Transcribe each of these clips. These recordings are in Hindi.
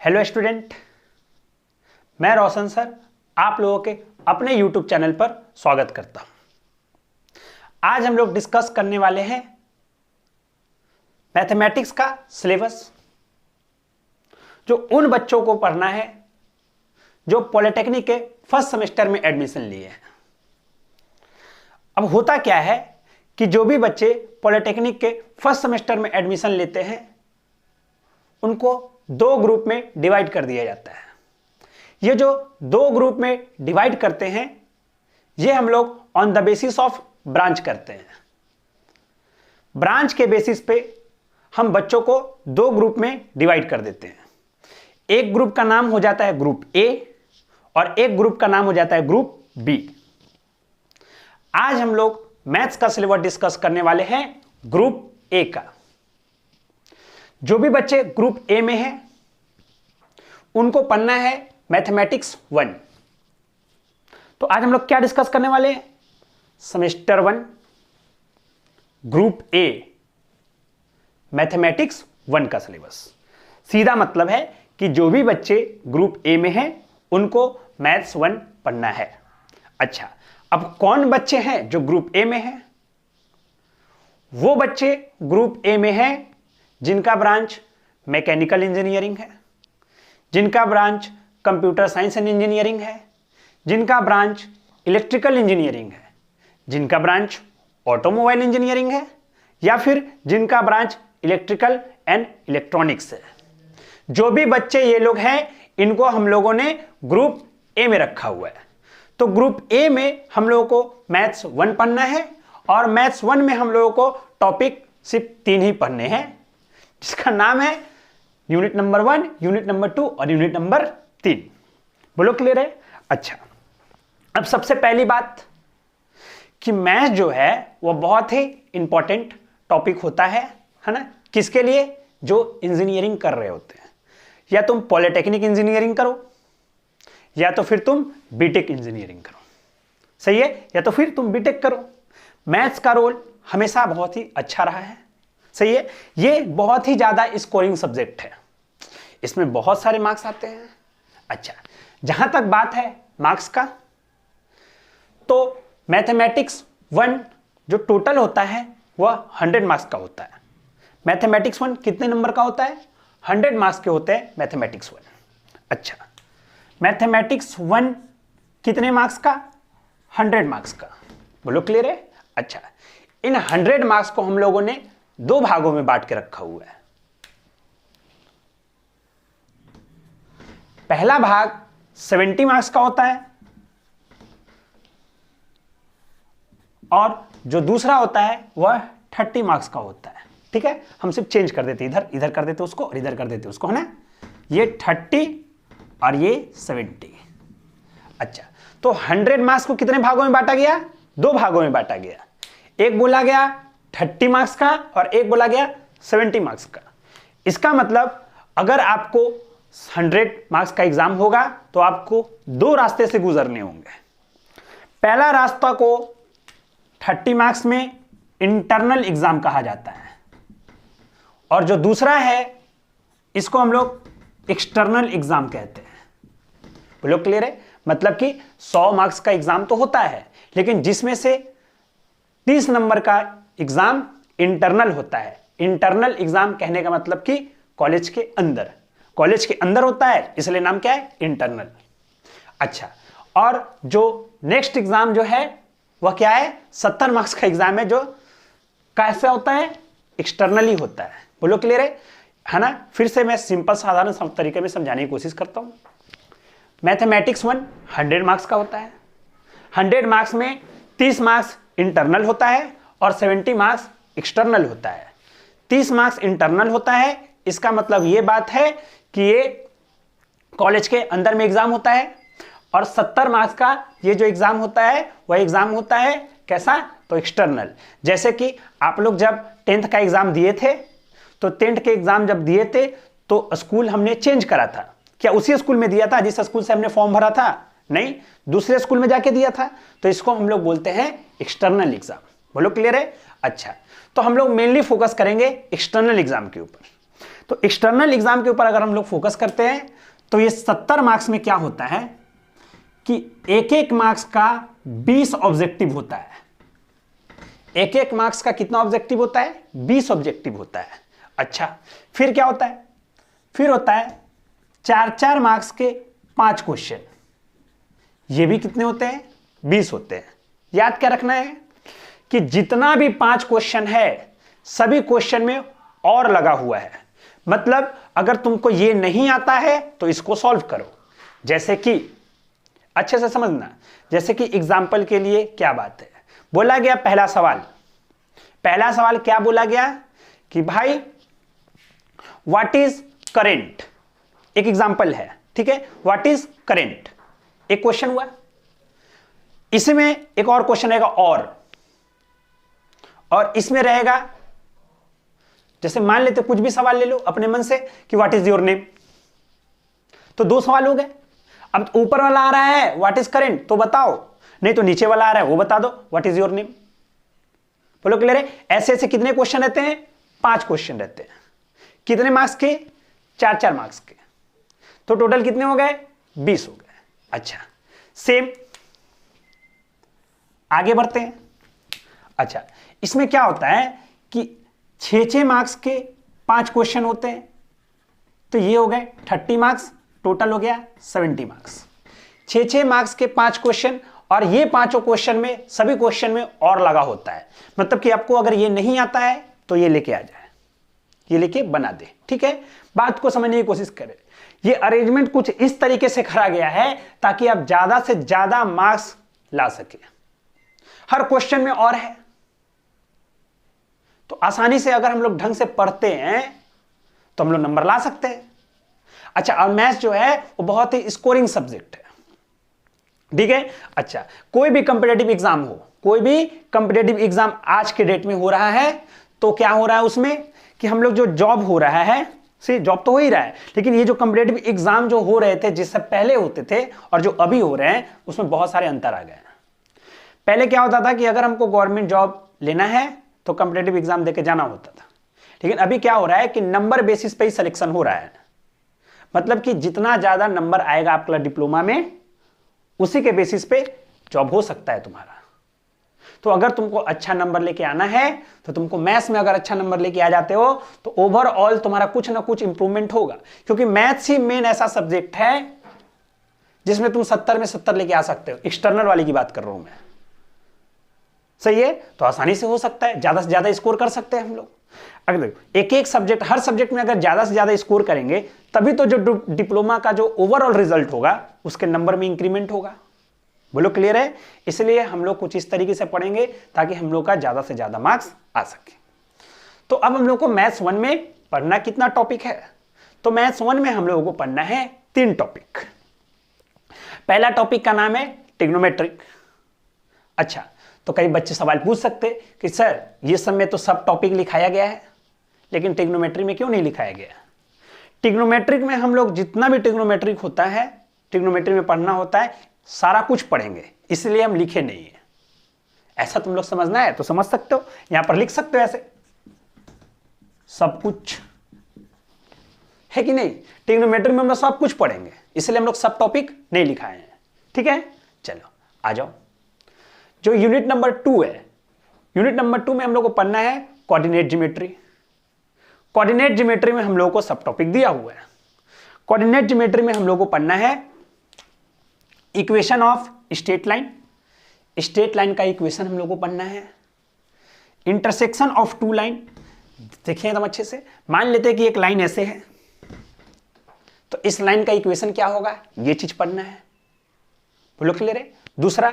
हेलो स्टूडेंट, मैं रोशन सर आप लोगों के अपने यूट्यूब चैनल पर स्वागत करता हूं। आज हम लोग डिस्कस करने वाले हैं मैथमेटिक्स का सिलेबस, जो उन बच्चों को पढ़ना है जो पॉलिटेक्निक के फर्स्ट सेमेस्टर में एडमिशन लिए हैं। अब होता क्या है कि जो भी बच्चे पॉलिटेक्निक के फर्स्ट सेमेस्टर में एडमिशन लेते हैं उनको दो ग्रुप में डिवाइड कर दिया जाता है। ये जो दो ग्रुप में डिवाइड करते हैं ये हम लोग on the basis of branch करते हैं। ब्रांच के बेसिस पे हम बच्चों को दो ग्रुप में डिवाइड कर देते हैं। एक ग्रुप का नाम हो जाता है ग्रुप ए और एक ग्रुप का नाम हो जाता है ग्रुप बी। आज हम लोग मैथ्स का सिलेबस डिस्कस करने वाले हैं ग्रुप ए का। जो भी बच्चे ग्रुप ए में हैं उनको पढ़ना है मैथमेटिक्स 1। तो आज हम लोग क्या डिस्कस करने वाले हैं? सेमेस्टर 1 ग्रुप ए मैथमेटिक्स 1 का सिलेबस। सीधा मतलब है कि जो भी बच्चे ग्रुप ए में हैं उनको मैथ्स 1 पढ़ना है। अच्छा, अब कौन बच्चे हैं जो ग्रुप ए में हैं? वो बच्चे ग्रुप ए में हैं जिनका ब्रांच मैकेनिकल इंजीनियरिंग है, जिनका branch computer science and engineering है, जिनका ब्रांच इलेक्ट्रिकल इंजीनियरिंग है, जिनका ब्रांच ऑटोमोबाइल इंजीनियरिंग है, या फिर जिनका ब्रांच इलेक्ट्रिकल एंड इलेक्ट्रॉनिक्स है। जो भी बच्चे ये लोग हैं इनको हम लोगों ने ग्रुप ए में रखा हुआ है। तो ग्रुप ए में हम लोगों को मैथ्स 1 पढ़ना है और मैथ्स 1 में हम लोगों को टॉपिक सिर्फ 3 ही पढ़ने हैं, जिसका नाम है यूनिट नंबर 1, यूनिट नंबर 2 और यूनिट नंबर 3। बोलो क्लियर है? अच्छा, अब सबसे पहली बात कि मैथ जो है वो बहुत ही इंपॉर्टेंट टॉपिक होता है ना? किसके लिए? जो इंजीनियरिंग कर रहे होते हैं। या तुम पॉलिटेक्निक इंजीनियरिंग करो या तो फिर तुम बीटेक इंजीनियरिंग करो, सही है? या तो फिर तुम बीटेक करो। मैथ्स का रोल हमेशा बहुत ही अच्छा रहा है, सही है? ये बहुत ही ज्यादा स्कोरिंग सब्जेक्ट है, इसमें बहुत सारे मार्क्स आते हैं। अच्छा, जहां तक बात है मार्क्स का, तो मैथमेटिक्स 1 जो टोटल होता है वह 100 मार्क्स का होता है। मैथमेटिक्स 1 कितने नंबर का होता है? 100 मार्क्स के होते हैं मैथमेटिक्स 1। अच्छा, मैथमेटिक्स 1 कितने मार्क्स का? 100 मार्क्स का। बोलो क्लियर है? अच्छा, इन 100 मार्क्स को हम लोगों ने दो भागों में बांट के रखा हुआ है। पहला भाग 70 मार्क्स का होता है और जो दूसरा होता है वह 30 मार्क्स का होता है। ठीक है, हम सिर्फ चेंज कर देते, इधर इधर कर देते उसको और इधर कर देते उसको, है ना? ये 30 और ये 70। अच्छा, तो 100 मार्क्स को कितने भागों में बांटा गया? दो भागों में बांटा गया। एक बोला गया 30 मार्क्स का और एक बोला गया 70 मार्क्स का। इसका मतलब अगर आपको 100 मार्क्स का एग्जाम होगा तो आपको दो रास्ते से गुजरने होंगे। पहला रास्ता को 30 मार्क्स में इंटरनल एग्जाम कहा जाता है और जो दूसरा है इसको हम लोग एक्सटर्नल एग्जाम कहते हैं। बोलो क्लियर है? मतलब कि 100 मार्क्स का एग्जाम तो होता है लेकिन जिसमें से 30 नंबर का एग्जाम इंटरनल होता है। इंटरनल एग्जाम कहने का मतलब कि कॉलेज के अंदर होता है, इसलिए नाम क्या है? इंटरनल। अच्छा, और जो नेक्स्ट एग्जाम जो है वह क्या है? 70 मार्क्स का एग्जाम है जो कैसे होता है? एक्सटर्नली होता है। बोलो क्लियर है ना? फिर से मैं सिंपल साधारण तरीके में समझाने की कोशिश करता हूं। मैथमेटिक्स 1 100 मार्क्स का होता है। 100 मार्क्स में 30 मार्क्स इंटरनल होता है और 70 मार्क्स एक्सटर्नल होता है। 30 मार्क्स इंटरनल होता है, इसका मतलब यह बात है कि ये कॉलेज के अंदर में एग्जाम होता है और 70 मार्क्स का ये जो एग्जाम होता है वह एग्जाम होता है कैसा? तो एक्सटर्नल। जैसे कि आप लोग जब 10th का एग्जाम दिए थे तो 10th के एग्जाम जब दिए थे तो स्कूल हमने चेंज करा था। क्या उसी स्कूल में दिया था जिस स्कूल से हमने फॉर्म भरा था? नहीं, दूसरे स्कूल में जाके दिया था। तो इसको हम लोग बोलते हैं एक्सटर्नल एग्जाम। बोलो क्लियर है? अच्छा, तो हम लोग मेनली फोकस करेंगे एक्सटर्नल एग्जाम के ऊपर। तो एक्सटर्नल एग्जाम के ऊपर अगर हम लोग फोकस करते हैं तो ये 70 मार्क्स में क्या होता है कि एक एक मार्क्स का 20 ऑब्जेक्टिव होता है। एक एक मार्क्स का कितना ऑब्जेक्टिव होता है? 20 ऑब्जेक्टिव होता है। अच्छा, फिर क्या होता है? फिर होता है 4-4 मार्क्स के 5 क्वेश्चन। ये भी कितने होते हैं? 20 होते हैं। याद क्या रखना है कि जितना भी 5 क्वेश्चन है सभी क्वेश्चन में और लगा हुआ है। मतलब अगर तुमको ये नहीं आता है तो इसको सॉल्व करो। जैसे कि अच्छे से समझना, जैसे कि एग्जाम्पल के लिए क्या बात है, बोला गया पहला सवाल क्या बोला गया कि भाई व्हाट इज करेंट। एक एग्जाम्पल है, ठीक है, व्हाट इज करेंट एक क्वेश्चन हुआ। इसमें एक और क्वेश्चन रहेगा और इसमें रहेगा, जैसे मान लेते कुछ भी सवाल ले लो अपने मन से कि व्हाट इज योर नेम, तो 2 सवाल हो गए। अब ऊपर वाला आ रहा है व्हाट इज करेंट तो बताओ, नहीं तो नीचे वाला आ रहा है वो बता दो व्हाट इज योर नेम। बोलो क्लियर है? ऐसे ऐसे कितने क्वेश्चन रहते हैं? 5 क्वेश्चन रहते हैं। कितने मार्क्स के? 4-4 मार्क्स के। तो टोटल कितने हो गए? 20 हो गए। अच्छा, सेम आगे बढ़ते हैं। अच्छा, इसमें क्या होता है कि 6-6 मार्क्स के 5 क्वेश्चन होते हैं, तो ये हो गए 30 मार्क्स, टोटल हो गया 70 मार्क्स। 6-6 मार्क्स के 5 क्वेश्चन और ये पांचों क्वेश्चन में, सभी क्वेश्चन में और लगा होता है। मतलब कि आपको अगर ये नहीं आता है तो ये लेके आ जाए, ये लेके बना दे। ठीक है, बात को समझने की कोशिश करें। ये अरेंजमेंट कुछ इस तरीके से करा गया है ताकि आप ज्यादा से ज्यादा मार्क्स ला सके। हर क्वेश्चन में और है, तो आसानी से अगर हम लोग ढंग से पढ़ते हैं तो हम लोग नंबर ला सकते हैं। अच्छा, और मैथ्स जो है वो बहुत ही स्कोरिंग सब्जेक्ट है, ठीक है। अच्छा, कोई भी कंपिटेटिव एग्जाम हो, कोई भी कंपिटेटिव एग्जाम आज के डेट में हो रहा है, तो क्या हो रहा है उसमें कि हम लोग जो जॉब हो रहा है, जॉब तो हो ही रहा है, लेकिन ये जो कंपिटेटिव एग्जाम जो हो रहे थे, जिससे पहले होते थे और जो अभी हो रहे हैं, उसमें बहुत सारे अंतर आ गए हैं। पहले क्या होता था कि अगर हमको गवर्नमेंट जॉब लेना है तो कंपिटेटिव एग्जाम देके जाना होता था, लेकिन अभी क्या हो रहा है कि नंबर बेसिस पे ही सिलेक्शन हो रहा है। मतलब कि जितना ज्यादा नंबर आएगा आपका डिप्लोमा में, उसी के बेसिस पे जॉब हो सकता है तुम्हारा। तो अगर तुमको अच्छा नंबर लेके आना है, तो तुमको मैथ्स में अगर अच्छा नंबर लेके आ जाते हो तो ओवरऑल तुम्हारा कुछ ना कुछ इंप्रूवमेंट होगा, क्योंकि मैथ्स ही मेन ऐसा सब्जेक्ट है जिसमें तुम 70 में 70 लेके आ सकते हो। एक्सटर्नल वाली की बात कर रहा हूं मैं, सही है? तो आसानी से हो सकता है, ज्यादा से ज्यादा स्कोर कर सकते हैं हम लोग। अगर देखो एक एक सब्जेक्ट, हर सब्जेक्ट में अगर ज्यादा से ज्यादा स्कोर करेंगे तभी तो जो डिप्लोमा का जो ओवरऑल रिजल्ट होगा उसके नंबर में इंक्रीमेंट होगा। बोलो क्लियर है? इसलिए हम लोग कुछ इस तरीके से पढ़ेंगे ताकि हम लोग का ज्यादा से ज्यादा मार्क्स आ सके। तो अब हम लोग को मैथ्स 1 में पढ़ना कितना टॉपिक है? तो मैथ्स 1 में हम लोगों को पढ़ना है 3 टॉपिक। पहला टॉपिक का नाम है ट्रिग्नोमेट्रिक। अच्छा, तो कई बच्चे सवाल पूछ सकते कि सर ये सब में तो सब टॉपिक लिखाया गया है, लेकिन ट्रिग्नोमेट्री में क्यों नहीं लिखाया गया? ट्रिग्नोमेट्रिक में हम लोग जितना भी ट्रिग्नोमेट्रिक होता है, ट्रिग्नोमेट्री में पढ़ना होता है, सारा कुछ पढ़ेंगे, इसलिए हम लिखे नहीं है। ऐसा तुम लोग समझना है तो समझ सकते हो, यहां पर लिख सकते हो ऐसे सब कुछ, है कि नहीं? ट्रिग्नोमेट्री में हम लोग सब कुछ पढ़ेंगे, इसलिए हम लोग सब टॉपिक नहीं लिखाए हैं। ठीक है, चलो आ जाओ। जो यूनिट नंबर 2 है, यूनिट नंबर 2 में हम लोग को पढ़ना है कोऑर्डिनेट ज्योमेट्री। कोऑर्डिनेट ज्योमेट्री में हम लोगों को सब टॉपिक दिया हुआ है। कोऑर्डिनेट ज्योमेट्री में हम लोग को पढ़ना है equation of straight line. Straight line का इक्वेशन हम लोग को पढ़ना है। Intersection of 2 line. देखिए एकदम अच्छे से, मान लेते हैं कि एक लाइन ऐसे है, तो इस लाइन का इक्वेशन क्या होगा, ये चीज पढ़ना है। बोलो क्लियर है? दूसरा,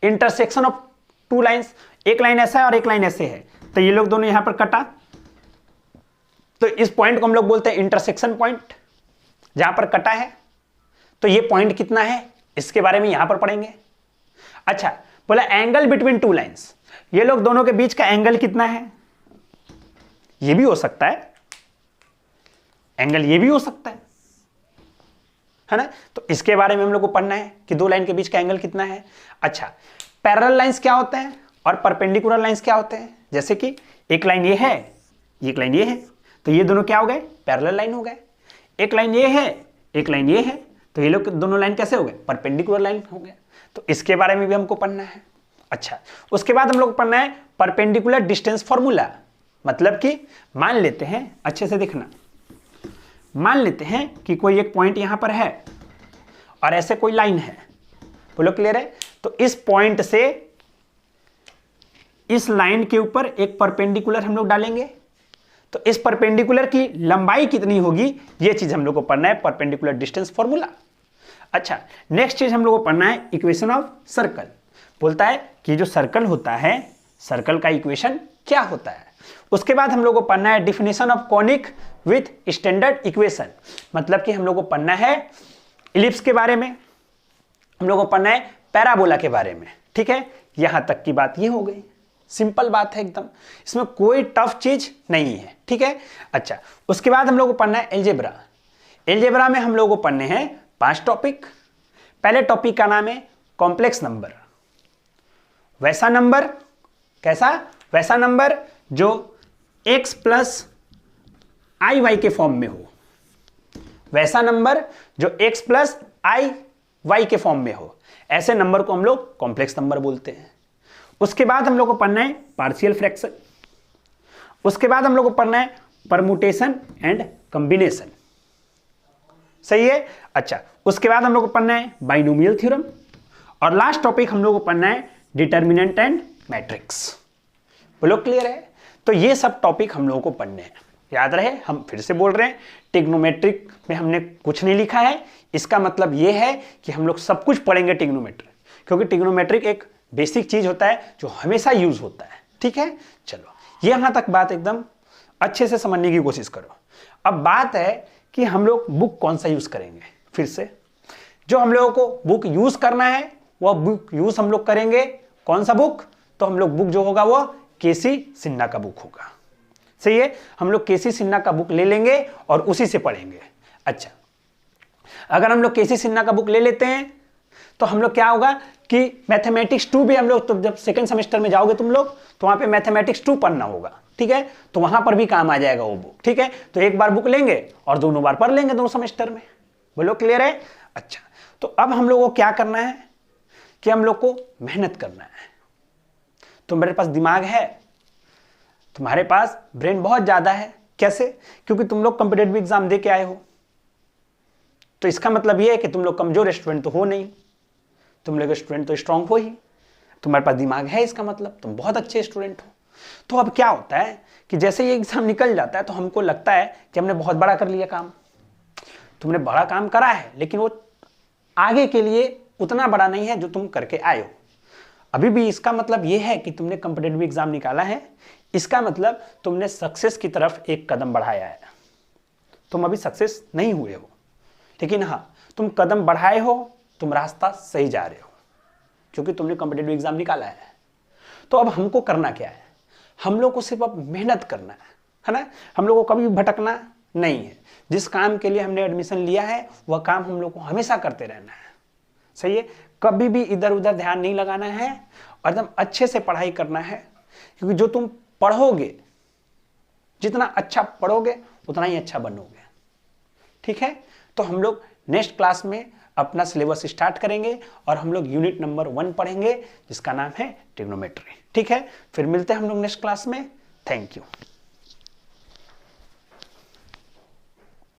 इंटरसेक्शन ऑफ 2 लाइन्स। एक लाइन ऐसा है और एक लाइन ऐसे है, तो ये लोग दोनों यहां पर कटा, तो इस पॉइंट को हम लोग बोलते हैं इंटरसेक्शन पॉइंट। जहां पर कटा है तो ये पॉइंट कितना है, इसके बारे में यहां पर पढ़ेंगे। अच्छा, बोला एंगल बिटवीन 2 लाइन्स, ये लोग दोनों के बीच का एंगल कितना है? ये भी हो सकता है एंगल, ये भी हो सकता है ना? तो इसके बारे में हम लोग को पढ़ना है कि 2 लाइन के बीच का एंगल कितना है। अच्छा, पैरेलल लाइंस क्या होते हैं और परपेंडिकुलर लाइंस क्या होते हैं? जैसे कि एक लाइन ये है, एक लाइन ये है, तो ये दोनों क्या हो गए, पैरेलल लाइन हो गए। एक लाइन ये है, एक लाइन ये है, तो ये लोग दोनों लाइन कैसे हो गए, परपेंडिकुलर लाइन हो गए। तो इसके बारे में भी हमको पढ़ना है। अच्छा, उसके बाद हम लोग पढ़ना है परपेंडिकुलर डिस्टेंस फॉर्मूला। मतलब कि मान लेते हैं, अच्छे से देखना, मान लेते हैं कि कोई एक पॉइंट यहां पर है और ऐसे कोई लाइन है, बोलो क्लियर है। तो इस पॉइंट से इस लाइन के ऊपर एक परपेंडिकुलर हम लोग डालेंगे, तो इस परपेंडिकुलर की लंबाई कितनी होगी, ये चीज हम लोग को पढ़ना है, परपेंडिकुलर डिस्टेंस फॉर्मूला। अच्छा, नेक्स्ट चीज हम लोग को पढ़ना है इक्वेशन ऑफ सर्कल। बोलता है कि जो सर्कल होता है, सर्कल का इक्वेशन क्या होता है। उसके बाद हम लोग को पढ़ना है definition of conic with standard equation. मतलब कि हम लोग को पढ़ना है इलिप्स के बारे में, हम लोग को पढ़ना है पैराबोला के बारे में। ठीक है, यहां तक की बात ये हो गई, सिंपल बात है एकदम, इसमें कोई टफ चीज नहीं है। ठीक है, अच्छा, उसके बाद हम लोग को पढ़ना है एलजेब्रा। एलजेब्रा में हम लोग को पढ़ने हैं 5 टॉपिक। पहले टॉपिक का नाम है कॉम्प्लेक्स नंबर। वैसा नंबर, कैसा, वैसा नंबर जो x प्लस आई वाई के फॉर्म में हो, वैसा नंबर जो x प्लस आई वाई के फॉर्म में हो, ऐसे नंबर को हम लोग कॉम्प्लेक्स नंबर बोलते हैं। उसके बाद हम लोग को पढ़ना है पार्शियल फ्रैक्शन। उसके बाद हम लोग को पढ़ना है परमुटेशन एंड कॉम्बिनेशन। सही है। अच्छा, उसके बाद हम लोग को पढ़ना है बाइनोमियल थ्योरम। और लास्ट टॉपिक हम लोग को पढ़ना है डिटर्मिनेंट एंड मैट्रिक्स। बोलो क्लियर है। तो ये सब टॉपिक हम लोगों को पढ़ने हैं। याद रहे, हम फिर से बोल रहे हैं, ट्रिग्नोमेट्रिक में हमने कुछ नहीं लिखा है, इसका मतलब ये है कि हम लोग सब कुछ पढ़ेंगे ट्रिग्नोमेट्रिक, क्योंकि ट्रिग्नोमेट्रिक एक बेसिक चीज होता है जो हमेशा यूज होता है। ठीक है, चलो यहां तक बात एकदम अच्छे से समझने की कोशिश करो। अब बात है कि हम लोग बुक कौन सा यूज करेंगे। फिर से जो हम लोगों को बुक यूज करना है, वह बुक यूज हम लोग करेंगे कौन सा बुक, तो हम लोग बुक जो होगा वो केसी सिन्हा का बुक होगा। सही है, हम लोग केसी सिन्हा का बुक ले लेंगे और उसी से पढ़ेंगे। अच्छा, अगर हम लोग केसी सिन्हा का बुक ले लेते हैं तो हम लोग क्या होगा कि मैथमेटिक्स 2 भी हम लोग, तो जब सेकंड सेमेस्टर में जाओगे तुम लोग तो वहां पे मैथमेटिक्स 2 पढ़ना होगा। ठीक है, तो वहां पर भी काम आ जाएगा वो बुक। ठीक है, तो एक बार बुक लेंगे और दोनों बार पढ़ लेंगे दोनों सेमेस्टर में। बोलो क्लियर है। अच्छा, तो अब हम लोग को क्या करना है कि हम लोग को मेहनत करना है। तुम्हारे पास दिमाग है, तुम्हारे पास ब्रेन बहुत ज्यादा है। कैसे? क्योंकि तुम लोग कॉम्पिटिटिव एग्जाम दे के आए हो, तो इसका मतलब यह है कि तुम लोग कमजोर स्टूडेंट तो हो नहीं, तुम लोग स्टूडेंट तो स्ट्रांग हो ही। तुम्हारे पास दिमाग है, इसका मतलब तुम बहुत अच्छे स्टूडेंट हो। तो अब क्या होता है कि जैसे ये एग्जाम निकल जाता है तो हमको लगता है कि हमने बहुत बड़ा कर लिया काम। तुमने बड़ा काम करा है, लेकिन वो आगे के लिए उतना बड़ा नहीं है जो तुम करके आए हो। अभी भी इसका मतलब यह है कि तुमने कॉम्पिटिटिव एग्जाम निकाला है, इसका मतलब तुमने सक्सेस की तरफ एक कदम बढ़ाया है। तुम अभी सक्सेस नहीं हुए हो, लेकिन हाँ, तुम कदम बढ़ाए हो, तुम रास्ता सही जा रहे हो, क्योंकि तुमने कॉम्पिटिटिव एग्जाम निकाला है। तो अब हमको करना क्या है, हम लोग को सिर्फ अब मेहनत करना है ना। हम लोग को कभी भी भटकना नहीं है। जिस काम के लिए हमने एडमिशन लिया है वह काम हम लोग को हमेशा करते रहना है। सही है, कभी भी इधर उधर ध्यान नहीं लगाना है और एकदम अच्छे से पढ़ाई करना है, क्योंकि जो तुम पढ़ोगे, जितना अच्छा पढ़ोगे उतना ही अच्छा बनोगे। ठीक है, तो हम लोग नेक्स्ट क्लास में अपना सिलेबस स्टार्ट करेंगे और हम लोग यूनिट नंबर 1 पढ़ेंगे, जिसका नाम है ट्रिग्नोमेट्री। ठीक है, फिर मिलते हैं हम लोग नेक्स्ट क्लास में। Thank you.